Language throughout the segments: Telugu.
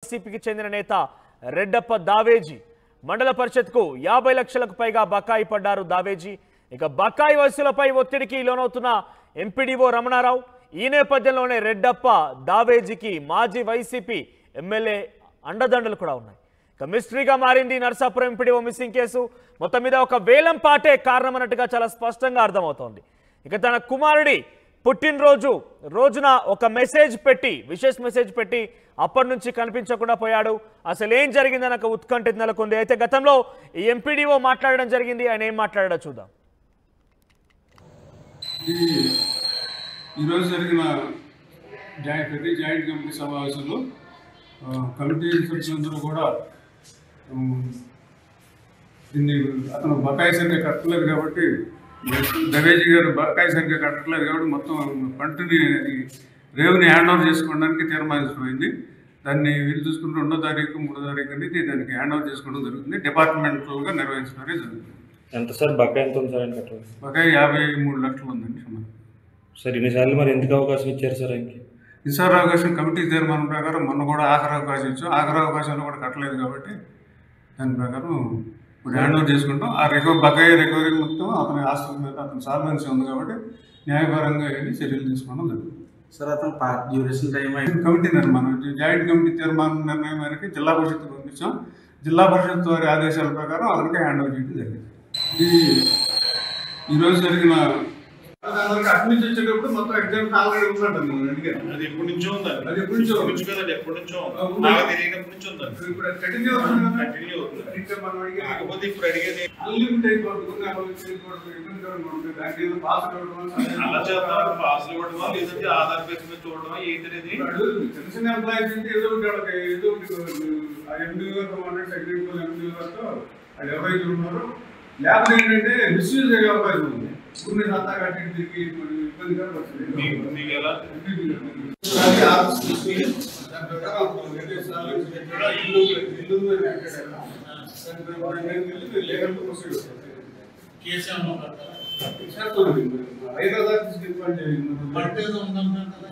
వైసీపీకి చెందిన నేత రెడ్డప్ప దావేజీ మండల పరిషత్కు 50 లక్షలకు పైగా బకాయి పడ్డారు దావేజీ. ఇక బకాయి వసూలపై ఒత్తిడికి లోనవుతున్న ఎంపీడీఓ రమణారావు. ఈ నేపథ్యంలోనే రెడ్డప్ప దావేజీకి మాజీ వైసీపీ ఎమ్మెల్యే అండదండలు కూడా ఉన్నాయి. ఇక మిస్టరీగా మారింది నర్సాపురం ఎంపీడీఓ మిస్సింగ్ కేసు. మొత్తం మీద ఒక వేలం పాటే కారణం అన్నట్టుగా చాలా స్పష్టంగా అర్థమవుతోంది. ఇక తన కుమారుడి పుట్టినరోజు రోజున ఒక మెసేజ్ పెట్టి విశేష మెసేజ్ పెట్టి అప్పటి నుంచి కనిపించకుండా పోయాడు. అసలు ఏం జరిగిందని ఒక ఉత్కంఠ నెలకొంది. అయితే గతంలో ఈ ఎంపీడీఓ మాట్లాడడం జరిగింది. ఆయన ఏం మాట్లాడాడో చూద్దాం. ఈరోజు జరిగిన ప్రతి జాయింట్ కమిటీ సమావేశంలో కమిటీ సభ్యులందరూ కూడా దీన్ని అతను బకాయి సరిగ్గా కట్టలేదు కాబట్టి దవేజీ గారు బకాయి సరిగ్గా కట్టలేదు కాబట్టి మొత్తం పంటని రేవుని హ్యాండ్ ఓవర్ చేసుకోవడానికి తీర్మానించబడింది. దాన్ని వీళ్ళు చూసుకుంటే 2వ తారీఖు 3వ తారీఖు అనేది దానికి హ్యాండ్ ఓవర్ చేసుకోవడం జరుగుతుంది. డిపార్ట్మెంటల్గా నిర్వహించడం జరుగుతుంది. ఎంత సార్ బకాయి ఎంత ఉంది సార్? ఆయన కట్టాలి బకాయి 53 లక్షలు ఉందండి. సార్ ఇన్నిసార్లు మరి ఎందుకు అవకాశం ఇచ్చారు సార్? ఆయనకి ఈసారి అవకాశం కమిటీ తీర్మానం ప్రకారం మొన్న కూడా ఆఖరి అవకాశం ఇచ్చాం. ఆఖరి అవకాశాలు కూడా కట్టలేదు కాబట్టి దాని ప్రకారం హ్యాండ్ ఓవర్ చేసుకుంటాం. ఆ బకాయి రికవరీ మొత్తం అతని ఆస్తుల మీద అతని సాల్వెన్సీ ఉంది కాబట్టి న్యాయపరంగా వెళ్ళి చర్యలు తీసుకోవడం జరుగుతుంది. సార్ అతను డ్యూరేషన్ టైం కమిటీ నిర్మాణం జాయింట్ కమిటీ తీర్మానం నిర్ణయం మేరకు జిల్లా పరిషత్ పంపించాం. జిల్లా పరిషత్ వారి ఆదేశాల ప్రకారం అతనికి హ్యాండ్ ఓవర్ చేయడం జరిగింది. ఈరోజు జరిగిన అటు నుంచి వచ్చేటప్పుడు మొత్తం ఎగ్జామ్ ఆల్రెడీ ఉందండి. అడిగాను అది ఎప్పటి నుంచో ఉందండి. అది ఎప్పటి నుంచో కదండి. ఎప్పటి నుంచో నాకు తెలియనప్పటి నుంచి ఉందండి. ఇప్పుడు కంటిన్యూ కాకపోతే ఇప్పుడు అడిగేది అన్లిమిట్ అయిపోతుంది. అలా చేద్దాం. పాసులు ఇవ్వడమా లేదంటే ఆధార్ బేస్ మీద చూడడమా ఏంటనేది చిన్న చిన్న ఎంప్లాయీస్ అంటే ఏదో ఒకటి ఎండి సెక్రటరీ ఎండి గారితో అది ఎవరైతే ఉన్నారో లేకపోతే ఏంటంటే మిస్యూజ్ అయ్యే అవకాశం ఉంది. కొన్ని సత్తా కట్టి తిరిగి ఇబ్బందిగా వస్తుంది.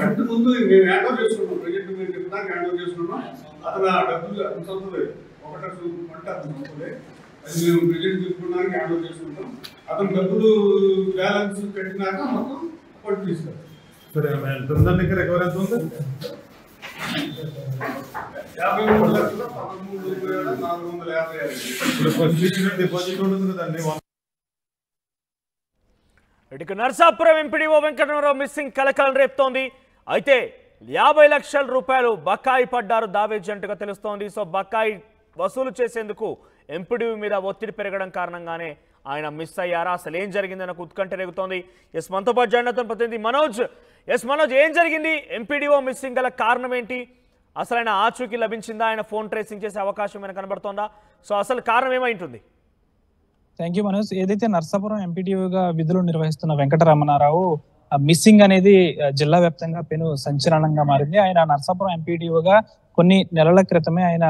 పంట ముందు మేము హ్యాండ్ ఓవర్ చేసుకున్నాం. ప్రజెంట్ మేము చెప్తాను హ్యాండ్ ఓవర్ చేసుకున్నాం. అతను ఆ డబ్బులు సొంతదే ఒకటే పంట అతను సొంతదే. అది మేము ప్రజెంట్ తీసుకున్నాక హ్యాండ్ ఓవర్ చేసుకుంటాం. అతను డబ్బులు బ్యాలెన్స్ పెట్టినాక మొత్తం పట్టు తీస్తారు. సరే ఎంత ఉందండి? రికవరీ ఎంత ఉంది? 53,455 డిపాజిట్ ఉంటుంది కదండి. ఇక నర్సాపురం ఎంపీడీఓ వెంకటరావు మిస్సింగ్ కలకలం రేపుతోంది. అయితే 50 లక్షల రూపాయలు బకాయి పడ్డారు దావేజీ అంటగా తెలుస్తోంది. సో బకాయి వసూలు చేసేందుకు ఎంపీడీఓ మీద ఒత్తిడి పెరగడం కారణంగానే ఆయన మిస్ అయ్యారా? అసలు ఏం జరిగింది నాకు ఉత్కంఠ రేగుతోంది. ఎస్ మనతో పాటు జాయిన్ అవుతున్న ప్రతినిధి మనోజ్. ఎస్ మనోజ్, ఏం జరిగింది? ఎంపీడీఓ మిస్సింగ్ గల కారణం ఏంటి? అసలు ఆయన ఆచూకీ లభించిందా? ఆయన ఫోన్ ట్రేసింగ్ చేసే అవకాశం ఏమైనా కనబడుతోందా? సో అసలు కారణం ఏమైంటుంది? Thank you Manoj. ఏదైతే నర్సాపురం ఎంపీడీఓగా విధులు నిర్వహిస్తున్న వెంకటరమణారావు మిస్సింగ్ అనేది జిల్లా వ్యాప్తంగా పెను సంచలనంగా మారింది. ఆయన నర్సాపురం ఎంపీడీఓగా కొన్ని నెలల క్రితమే ఆయన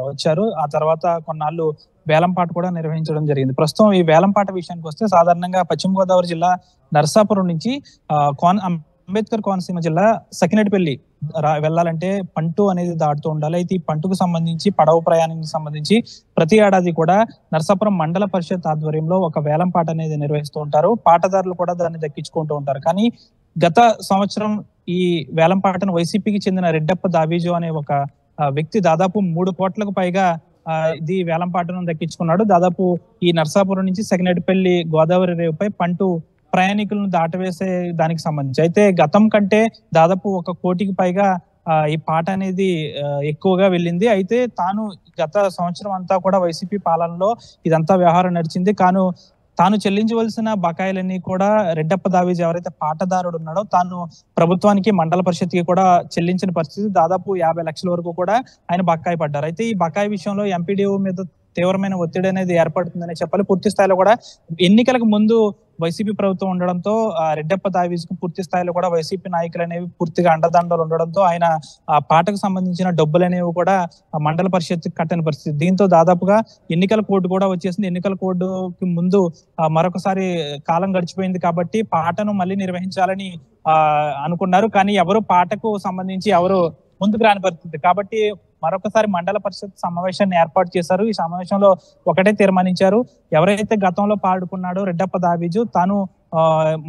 వచ్చారు. ఆ తర్వాత కొన్నాళ్ళు వేలంపాట కూడా నిర్వహించడం జరిగింది. ప్రస్తుతం ఈ వేలంపాట విషయానికి వస్తే సాధారణంగా పశ్చిమ గోదావరి జిల్లా నర్సాపురం నుంచి అంబేద్కర్ కోనసీమ జిల్లా సకినేటిపల్లి వెళ్ళాలంటే పంటు అనేది దాటుతూ ఉండాలి. అయితే ఈ పంటుకు సంబంధించి పడవ ప్రయాణానికి సంబంధించి ప్రతి ఏడాది కూడా నర్సాపురం మండల పరిషత్ ఆధ్వర్యంలో ఒక వేలంపాట అనేది నిర్వహిస్తూ ఉంటారు. పాటదారులు కూడా దాన్ని దక్కించుకుంటూ ఉంటారు. కానీ గత సంవత్సరం ఈ వేలంపాటను వైసీపీకి చెందిన రెడ్డప్ప దావేజీ అనే ఒక వ్యక్తి దాదాపు 3 కోట్లకు పైగా ఇది వేలంపాటను దక్కించుకున్నాడు. దాదాపు ఈ నర్సాపురం నుంచి సకినేటిపల్లి గోదావరి రేవుపై పంటు ప్రయాణికులను దాటవేసే దానికి సంబంధించి అయితే గతం కంటే దాదాపు 1 కోటికి పైగా ఈ పాట అనేది ఎక్కువగా వెళ్ళింది. అయితే తాను గత సంవత్సరం అంతా కూడా వైసీపీ పాలనలో ఇదంతా వ్యవహారం నడిచింది. తాను చెల్లించవలసిన బకాయిలన్నీ కూడా రెడ్డప్ప దావేజీ ఎవరైతే పాటదారుడు ఉన్నాడో తాను ప్రభుత్వానికి మండల పరిషత్కి కూడా చెల్లించిన పరిస్థితి. దాదాపు 50 లక్షల వరకు కూడా ఆయన బకాయి పడ్డారు. అయితే ఈ బకాయి విషయంలో ఎంపీడీఓ మీద తీవ్రమైన ఒత్తిడి అనేది ఏర్పడుతుందని చెప్పాలి. పూర్తి స్థాయిలో కూడా ఎన్నికలకు ముందు వైసీపీ ప్రభుత్వం ఉండడంతో రెడ్డప్ప దావేజీకి పూర్తి స్థాయిలో కూడా వైసీపీ నాయకులు అనేవి పూర్తిగా అండదండలు ఉండడంతో ఆయన ఆ పాటకు సంబంధించిన డబ్బులు అనేవి కూడా మండల పరిషత్ కట్టని పరిస్థితి. దీంతో దాదాపుగా ఎన్నికల కోడ్ కూడా వచ్చేసింది. ఎన్నికల కోడ్కి ముందు మరొకసారి కాలం గడిచిపోయింది కాబట్టి పాటను మళ్ళీ నిర్వహించాలని అనుకున్నారు. కానీ ఎవరు పాటకు సంబంధించి ఎవరు ముందుకు రాని పరిస్థితి కాబట్టి మరొకసారి మండల పరిషత్ సమావేశాన్ని ఏర్పాటు చేశారు. ఈ సమావేశంలో ఒకటే తీర్మానించారు, ఎవరైతే గతంలో పాడుకున్నాడో రెడ్డప్ప దావీజు తాను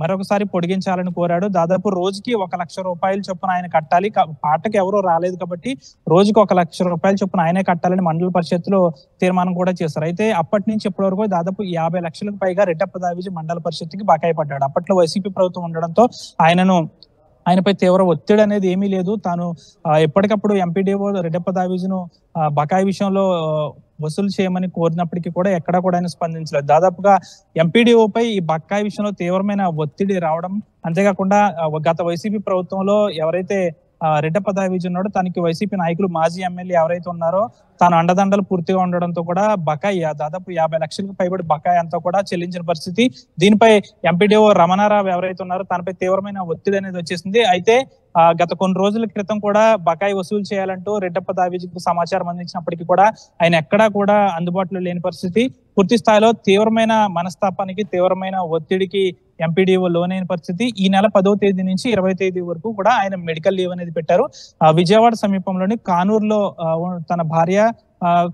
మరొకసారి పొడిగించాలని కోరాడు. దాదాపు రోజుకి 1 లక్ష రూపాయలు చొప్పున ఆయన కట్టాలి. పాటకి ఎవరూ రాలేదు కాబట్టి రోజుకి 1 లక్ష రూపాయలు చొప్పున ఆయనే కట్టాలని మండల పరిషత్తులో తీర్మానం కూడా చేశారు. అయితే అప్పటి నుంచి ఇప్పటి వరకు దాదాపు 50 లక్షలకు పైగా రెడ్డప్ప దావీజు మండల పరిషత్తుకి బకాయి పడ్డాడు. అప్పట్లో వైసీపీ ప్రభుత్వం ఉండడంతో ఆయనపై తీవ్ర ఒత్తిడి అనేది ఏమీ లేదు. తాను ఎప్పటికప్పుడు ఎంపీడీఓ రెడ్డప్ప దావీజును బకాయి విషయంలో వసూలు చేయమని కోరినప్పటికీ కూడా ఎక్కడా కూడా ఆయన స్పందించలేదు. దాదాపుగా ఎంపీడీఓపై ఈ బకాయి విషయంలో తీవ్రమైన ఒత్తిడి రావడం, అంతేకాకుండా గత వైసీపీ ప్రభుత్వంలో ఎవరైతే రెడ్డప్ప దావీజు ఉన్నాడో తనకి వైసీపీ నాయకులు మాజీ ఎమ్మెల్యే ఎవరైతే ఉన్నారో తాను అండదండలు పూర్తిగా ఉండడంతో కూడా బకాయి దాదాపు 50 లక్షలకు పైబడి బకాయి అంతా కూడా చెల్లించిన పరిస్థితి. దీనిపై ఎంపీడీఓ రమణారావు ఎవరైతే ఉన్నారో తనపై తీవ్రమైన ఒత్తిడి అనేది వచ్చేసింది. అయితే గత కొన్ని రోజుల క్రితం కూడా బకాయి వసూలు చేయాలంటూ రెడ్డప్ప దావీజుకు సమాచారం అందించినప్పటికీ కూడా ఆయన ఎక్కడా కూడా అందుబాటులో లేని పరిస్థితి. పూర్తి స్థాయిలో తీవ్రమైన మనస్తాపానికి, తీవ్రమైన ఒత్తిడికి ఎంపీడీఓ లోనైన పరిస్థితి. ఈ నెల 10వ తేదీ నుంచి 20వ తేదీ వరకు కూడా ఆయన మెడికల్ లీవ్ అనేది పెట్టారు. విజయవాడ సమీపంలోని కానూరులో తన భార్య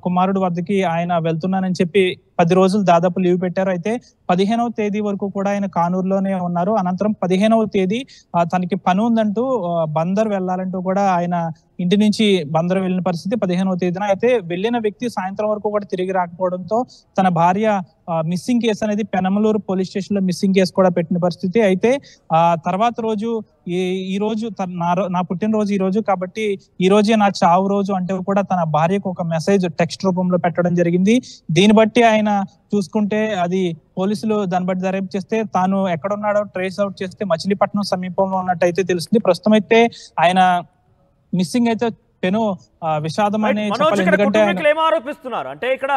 కుమారుడు వద్దకి ఆయన వెళ్తున్నానని చెప్పి 10 రోజులు దాదాపు లీవ్ పెట్టారు. అయితే 15వ తేదీ వరకు కూడా ఆయన కానూరులోనే ఉన్నారు. అనంతరం 15వ తేదీ తనకి పని ఉందంటూ బందర్ వెళ్లాలంటూ కూడా ఆయన ఇంటి నుంచి బందర్ వెళ్ళిన పరిస్థితి 15వ తేదీన. అయితే వెళ్ళిన వ్యక్తి సాయంత్రం వరకు కూడా తిరిగి రాకపోవడంతో తన భార్య మిస్సింగ్ కేసు అనేది పెనమలూరు పోలీస్ స్టేషన్ లో మిస్సింగ్ కేసు కూడా పెట్టిన పరిస్థితి. అయితే తర్వాత రోజు ఈ రోజు నా పుట్టినరోజు ఈ రోజు కాబట్టి ఈ రోజే నా చావు రోజు అంటే కూడా తన భార్యకు ఒక మెసేజ్ టెక్స్ట్ రూపంలో పెట్టడం జరిగింది. దీన్ని బట్టి ఆయన చూసుకుంటే అది పోలీసులు దాన్ని బట్టి దర్యాప్తు చేస్తే తాను ఎక్కడున్నాడో ట్రేస్ అవుట్ చేస్తే మచిలీపట్నం సమీపంలో ఉన్నట్టయితే తెలుస్తుంది. ప్రస్తుతం అయితే ఆయన మిస్సింగ్ అయితే పెను విషాదం అనే చెప్పాలి. ఎందుకంటే ఆరోపిస్తున్నారు అంటే ఇక్కడ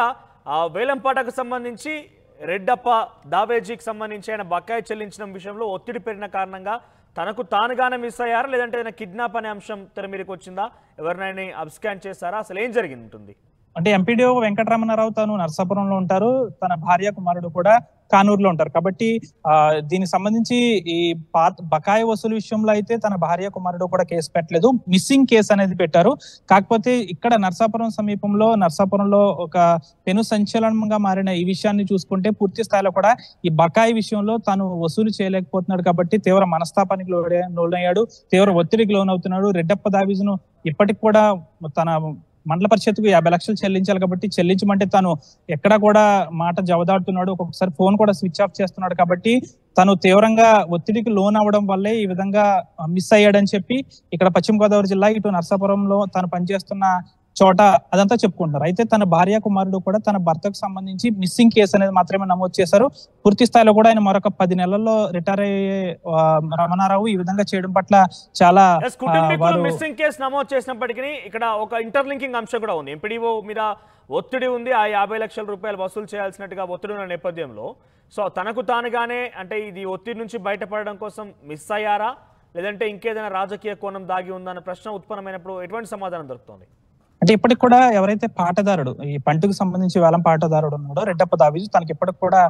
వేలంపాటకు సంబంధించి రెడ్డప్ప దావేజీకి సంబంధించి ఆయన బకాయి చెల్లించిన విషయంలో ఒత్తిడి పెరిగిన కారణంగా తనకు తానుగానే మిస్ అయ్యారా, లేదంటే ఏదైనా కిడ్నాప్ అనే అంశం తెర మీదకి వచ్చిందా, ఎవరినైనా అబ్స్కాన్ చేశారా, అసలు ఏం జరిగింది ఉంటుంది? అంటే ఎంపీడీఓ వెంకటరమణారావు తాను నర్సాపురంలో ఉంటారు, తన భార్య కుమారుడు కూడా కానూరులో ఉంటారు. కాబట్టి దీనికి సంబంధించి ఈ బకాయి వసూలు విషయంలో అయితే తన భార్య కుమారుడు కూడా కేసు పెట్టలేదు, మిస్సింగ్ కేసు అనేది పెట్టారు. కాకపోతే ఇక్కడ నర్సాపురంలో ఒక పెను సంచలనంగా మారిన ఈ విషయాన్ని చూసుకుంటే పూర్తి స్థాయిలో కూడా ఈ బకాయి విషయంలో తాను వసూలు చేయలేకపోతున్నాడు కాబట్టి తీవ్ర మనస్తాపానికి లోనయ్యాడు, తీవ్ర ఒత్తిడికి లోనవుతున్నాడు. రెడ్డప్ప దావీజును ఇప్పటికి కూడా తన మండల పరిషత్కు 50 లక్షలు చెల్లించాలి కాబట్టి చెల్లించమంటే తాను ఎక్కడా కూడా మాట జవదాడుతున్నాడు. ఒక్కొక్కసారి ఫోన్ కూడా స్విచ్ ఆఫ్ చేస్తున్నాడు. కాబట్టి తను తీవ్రంగా ఒత్తిడికి లోన్ అవ్వడం వల్లే ఈ విధంగా మిస్ అయ్యాడని చెప్పి ఇక్కడ పశ్చిమ గోదావరి జిల్లా ఇటు నర్సాపురంలో తను పనిచేస్తున్న చోట అదంతా చెప్పుకుంటారు. అయితే తన భార్య కుమారుడు కూడా తన భర్తకు సంబంధించి మిస్సింగ్ కేసు అనేది మాత్రమే నమోదు చేశారు. పూర్తి స్థాయిలో కూడా ఆయన మరొక 10 నెలల్లో రిటైర్ అయ్యే రమణారావు ఈ విధంగా చేయడం పట్ల చాలా మిస్సింగ్ కేసు నమోదు చేసినప్పటికీ ఇక్కడ ఒక ఇంటర్లింకింగ్ అంశం కూడా ఉంది. ఎంపీడీఓ మీద ఒత్తిడి ఉంది, ఆ 50 లక్షల రూపాయలు వసూలు చేయాల్సినట్టుగా ఒత్తిడి ఉన్న నేపథ్యంలో సో తనకు తానుగానే అంటే ఇది ఒత్తిడి నుంచి బయటపడడం కోసం మిస్ అయ్యారా, లేదంటే ఇంకేదైనా రాజకీయ కోణం దాగి ఉందన్న ప్రశ్న ఉత్పన్నమైనప్పుడు ఎటువంటి సమాధానం దొరుకుతుంది? అంటే ఇప్పటికి కూడా ఎవరైతే పాటదారుడు ఈ పంటకు సంబంధించి వేలం పాటదారుడు ఉన్నాడో రెడ్డప్ప దావీజు తనకి ఇప్పటికి కూడా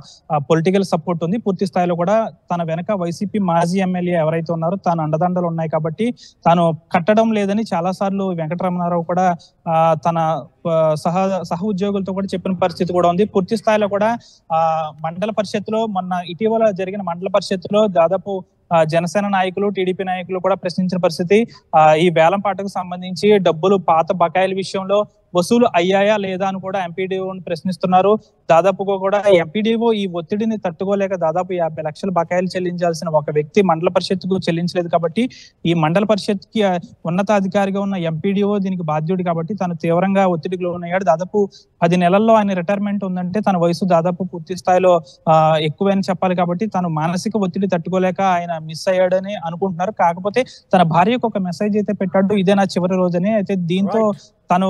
పొలిటికల్ సపోర్ట్ ఉంది. పూర్తి స్థాయిలో కూడా తన వెనక వైసీపీ మాజీ ఎమ్మెల్యే ఎవరైతే ఉన్నారో తాను అండదండలు ఉన్నాయి కాబట్టి తాను కట్టడం లేదని చాలా సార్లు వెంకటరమణారావు కూడా తన సహ ఉద్యోగులతో కూడా చెప్పిన పరిస్థితి కూడా ఉంది. పూర్తి స్థాయిలో కూడా మండల పరిషత్తులో మొన్న ఇటీవల జరిగిన మండల పరిషత్తులో దాదాపు జనసేన నాయకులు, టీడీపీ నాయకులు కూడా ప్రశ్నించిన పరిస్థితి. ఈ వేలం పాటకు సంబంధించి డబ్బులు పాత బకాయిల విషయంలో వసూలు అయ్యాయా లేదా అని కూడా ఎంపీడీఓని ప్రశ్నిస్తున్నారు. దాదాపుగా కూడా ఎంపీడీఓ ఈ ఒత్తిడిని తట్టుకోలేక దాదాపు 50 లక్షల బకాయిలు చెల్లించాల్సిన ఒక వ్యక్తి మండల పరిషత్కు చెల్లించలేదు కాబట్టి ఈ మండల పరిషత్కి ఉన్నతాధికారిగా ఉన్న ఎంపీడీఓ దీనికి బాధ్యుడు కాబట్టి తను తీవ్రంగా ఒత్తిడికి లోనయ్యాడు. దాదాపు 10 నెలల్లో ఆయన రిటైర్మెంట్ ఉందంటే తన వయసు దాదాపు పూర్తి స్థాయిలో ఎక్కువని చెప్పాలి. కాబట్టి తను మానసిక ఒత్తిడి తట్టుకోలేక ఆయన మిస్ అయ్యాడని అనుకుంటున్నారు. కాకపోతే తన భార్యకు ఒక మెసేజ్ అయితే పెట్టాడు, ఇదే నా చివరి రోజని. అయితే దీంతో తను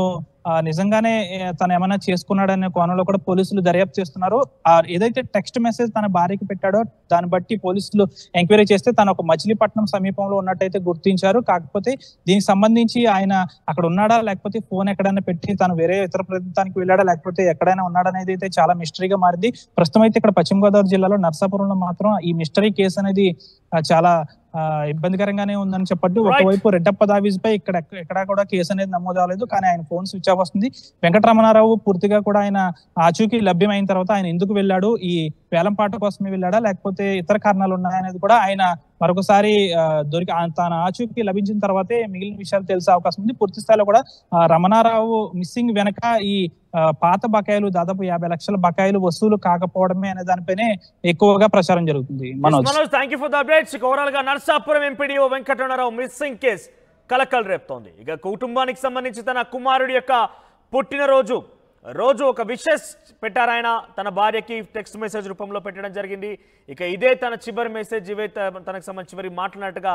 నిజంగానే తను ఏమైనా చేసుకున్నాడనే కోణంలో కూడా పోలీసులు దర్యాప్తు చేస్తున్నారు. ఏదైతే టెక్స్ట్ మెసేజ్ తన భార్యకి పెట్టాడో దాన్ని బట్టి పోలీసులు ఎంక్వైరీ చేస్తే తను ఒక మచిలీపట్నం సమీపంలో ఉన్నట్టయితే గుర్తించారు. కాకపోతే దీనికి సంబంధించి ఆయన అక్కడ ఉన్నాడా, లేకపోతే ఫోన్ ఎక్కడైనా పెట్టి తను వేరే ఇతర ప్రాంతానికి వెళ్ళాడా, లేకపోతే ఎక్కడైనా ఉన్నాడనేది అయితే చాలా మిస్టరీగా మారింది. ప్రస్తుతం అయితే ఇక్కడ పశ్చిమ గోదావరి జిల్లాలో నర్సాపురంలో మాత్రం ఈ మిస్టరీ కేసు అనేది చాలా ఇబ్బందికరంగానే ఉందని చెప్పట్టు. ఒకవైపు రెడ్డప్ప దావీజ్ పై ఎక్కడా కూడా కేసు అనేది నమోదు అవ్వలేదు, కానీ ఆయన ఫోన్ స్విచ్ ఆఫ్ వస్తుంది. వెంకటరమణారావు పూర్తిగా కూడా ఆయన ఆచూకీ లభ్యమైన తర్వాత ఆయన ఎందుకు వెళ్ళాడు, ఈ వేలంపాట కోసమే వెళ్ళాడా లేకపోతే ఇతర కారణాలు ఉన్నాయనేది కూడా ఆయన మరొకసారి దొరికి తన ఆచూకీ లభించిన తర్వాతే మిగిలిన విషయాలు తెలిసే అవకాశం ఉంది. పూర్తి స్థాయిలో కూడా రమణారావు మిస్సింగ్ వెనక ఈ పాత బకాయిలు దాదాపు 50 లక్షల బకాయిలు వసూలు కాకపోవడమే అనే దానిపైనే ఎక్కువగా ప్రచారం జరుగుతుంది. Manoj, thank you for the updates. Overall గా Narsapuram MPDO Venkataramanarao missing case కలకలు రేపుతోంది. ఇక కుటుంబానికి సంబంధించి తన కుమారుడి యొక్క పుట్టినరోజు ఒక విషెస్ పెట్టారు ఆయన. తన భార్యకి టెక్స్ట్ మెసేజ్ రూపంలో పెట్టడం జరిగింది. ఇక ఇదే తన చివరి మెసేజ్, ఇవే తనకు సంబంధించి చివరి మాట్లాడినట్టుగా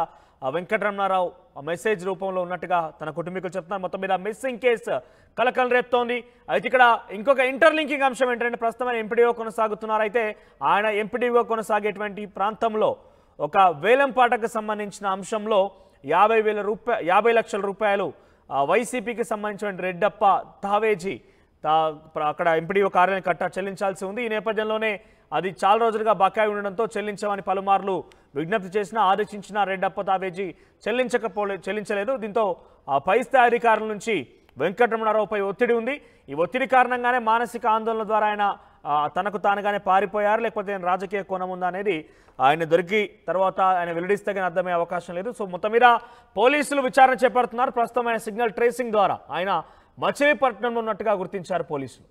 వెంకటరమణారావు మెసేజ్ రూపంలో ఉన్నట్టుగా తన కుటుంబీకులు చెప్తున్నారు. మొత్తం మీద మిస్సింగ్ కేసు కలకలు రేపుతోంది. అయితే ఇక్కడ ఇంకొక ఇంటర్లింకింగ్ అంశం ఏంటంటే ప్రస్తుతం ఆయన ఎంపీడీఓ కొనసాగుతున్నారు. అయితే ఆయన ఎంపీడీఓ కొనసాగేటువంటి ప్రాంతంలో ఒక వేలంపాటకు సంబంధించిన అంశంలో 50 లక్షల రూపాయలు వైసీపీకి సంబంధించిన రెడ్డప్ప దావేజీ అక్కడ ఎంపీడీఓ కార్యాలయం చెల్లించాల్సి ఉంది. ఈ నేపథ్యంలోనే అది చాలా రోజులుగా బకాయి ఉండడంతో చెల్లించమని పలుమార్లు విజ్ఞప్తి చేసినా ఆదేశించిన రెడ్డప్ప దావేజీ చెల్లించలేదు. దీంతో పై స్థాయి అధికారుల నుంచి వెంకటరమణారావుపై ఒత్తిడి ఉంది. ఈ ఒత్తిడి కారణంగానే మానసిక ఆందోళన ద్వారా ఆయన తనకు తానుగానే పారిపోయారు, లేకపోతే రాజకీయ కోణం ఉందా అనేది ఆయన దొరికి తర్వాత ఆయన వెల్లడిస్తే కానీ అర్థమయ్యే అవకాశం లేదు. సో మొత్తం మీద పోలీసులు విచారణ చేపడుతున్నారు. ప్రస్తుతం ఆయన సిగ్నల్ ట్రేసింగ్ ద్వారా ఆయన మచిలీపట్నంలో ఉన్నట్టుగా గుర్తించారు పోలీసులు.